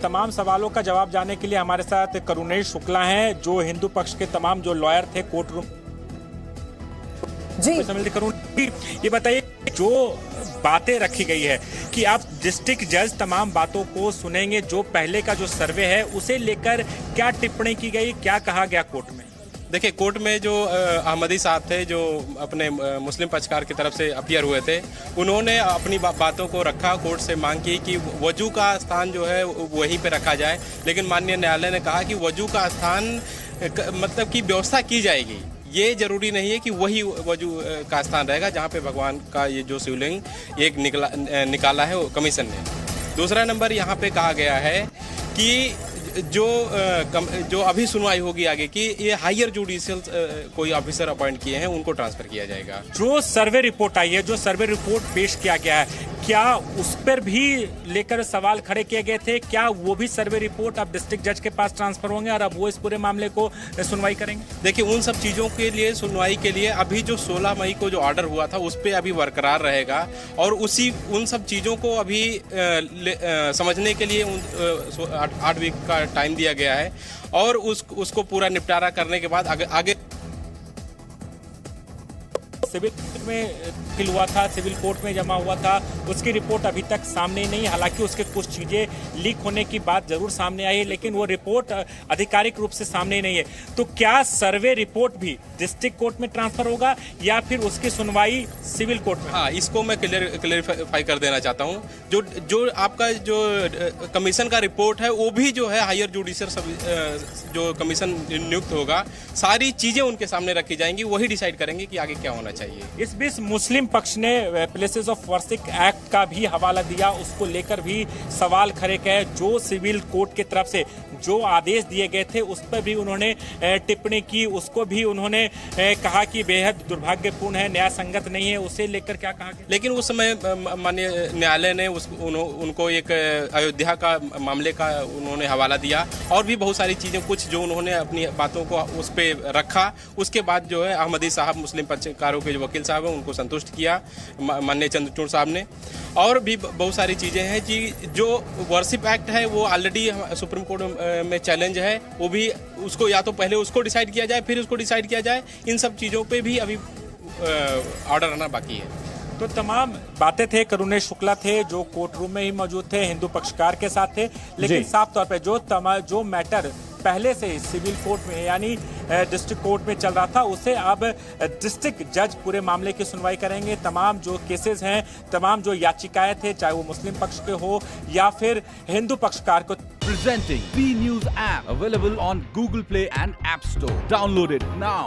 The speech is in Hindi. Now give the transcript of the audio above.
तमाम सवालों का जवाब जानने के लिए हमारे साथ करुणेश शुक्ला हैं, जो हिंदू पक्ष के तमाम जो लॉयर थे कोर्ट रूम जी। करुणेश, ये बताइए, जो बातें रखी गई है कि आप डिस्ट्रिक्ट जज तमाम बातों को सुनेंगे, जो पहले का जो सर्वे है उसे लेकर क्या टिप्पणी की गई, क्या कहा गया कोर्ट में? देखिए, कोर्ट में जो अहमदी साहब थे, जो अपने मुस्लिम पक्षकार की तरफ से अपीयर हुए थे, उन्होंने अपनी बातों को रखा, कोर्ट से मांग की कि वजू का स्थान जो है वहीं पे रखा जाए। लेकिन माननीय न्यायालय ने कहा कि वजू का स्थान मतलब की व्यवस्था की जाएगी, ये जरूरी नहीं है कि वही वजू का स्थान रहेगा जहाँ पे भगवान का ये जो शिवलिंग एक निकाला है कमीशन ने। दूसरा नंबर यहाँ पे कहा गया है कि जो अभी सुनवाई होगी आगे की, ये हायर जुडिशियल कोई ऑफिसर अपॉइंट किए हैं, उनको ट्रांसफर किया जाएगा। जो सर्वे रिपोर्ट आई है, जो सर्वे रिपोर्ट पेश किया गया है, क्या उस पर भी लेकर सवाल खड़े किए गए थे? क्या वो भी सर्वे रिपोर्ट अब डिस्ट्रिक्ट जज के पास ट्रांसफर होंगे और अब वो इस पूरे मामले को सुनवाई करेंगे? देखिए, उन सब चीज़ों के लिए सुनवाई के लिए अभी जो 16 मई को जो ऑर्डर हुआ था उस पर अभी बरकरार रहेगा और उन सब चीज़ों को अभी समझने के लिए 8 वीक का टाइम दिया गया है और उसको पूरा निपटारा करने के बाद आगे सिविल में फिल हुआ था, सिविल कोर्ट में जमा हुआ था, उसकी रिपोर्ट अभी तक सामने नहीं। हालांकि उसके कुछ चीजें लीक होने की बात जरूर सामने आई है, लेकिन वो रिपोर्ट आधिकारिक रूप से सामने नहीं है। तो क्या सर्वे रिपोर्ट भी डिस्ट्रिक्ट कोर्ट में ट्रांसफर होगा या फिर उसकी सुनवाई सिविल कोर्ट में? हाँ, इसको मैं क्लियरिफाई कर देना चाहता हूँ। जो आपका जो कमीशन का रिपोर्ट है वो भी जो है हायर जुडिशियल जो कमीशन नियुक्त होगा, सारी चीजें उनके सामने रखी जाएंगी, वही डिसाइड करेंगे कि आगे क्या होना चाहिए। इस बीच मुस्लिम पक्ष ने प्लेसेस ऑफ वर्शिप एक्ट का भी हवाला दिया, उसको लेकर भी सवाल खड़े किए। जो सिविल कोर्ट की तरफ से जो आदेश दिए गए थे उस पर भी उन्होंने टिप्पणी की, उसको भी उन्होंने कहा कि बेहद दुर्भाग्यपूर्ण है, न्याय संगत नहीं है। उसे लेकर क्या कहा गया? लेकिन उस समय माननीय न्यायालय ने उनको एक अयोध्या का मामले का उन्होंने हवाला दिया और भी बहुत सारी चीजें, कुछ जो उन्होंने अपनी बातों को उस पर रखा। उसके बाद जो है अहमदी साहब, मुस्लिम पक्षकारों के जो वकील साहब हैं, उनको संतुष्ट किया माननीय चंद्रचूड़ साहब ने। और भी बहुत सारी चीजें हैं जी, जो वर्शिप एक्ट है वो ऑलरेडी सुप्रीम कोर्ट में चैलेंज है, वो भी उसको या तो पहले उसको डिसाइड किया जाए फिर उसको डिसाइड किया जाए। इन सब चीजों पे भी अभी ऑर्डर आना बाकी है। तो तमाम बातें थे, करुणेश शुक्ला थे जो कोर्ट रूम में ही मौजूद थे, हिंदू पक्षकार के साथ थे। लेकिन साफ तौर पे जो मैटर पहले से सिविल कोर्ट में यानी डिस्ट्रिक्ट कोर्ट में चल रहा था, उसे अब डिस्ट्रिक्ट जज पूरे मामले की सुनवाई करेंगे। तमाम जो केसेस हैं, तमाम जो याचिकाएं थे, चाहे वो मुस्लिम पक्ष के हो या फिर हिंदू पक्षकार को। Presenting B News app available on Google Play and App Store. Download it now.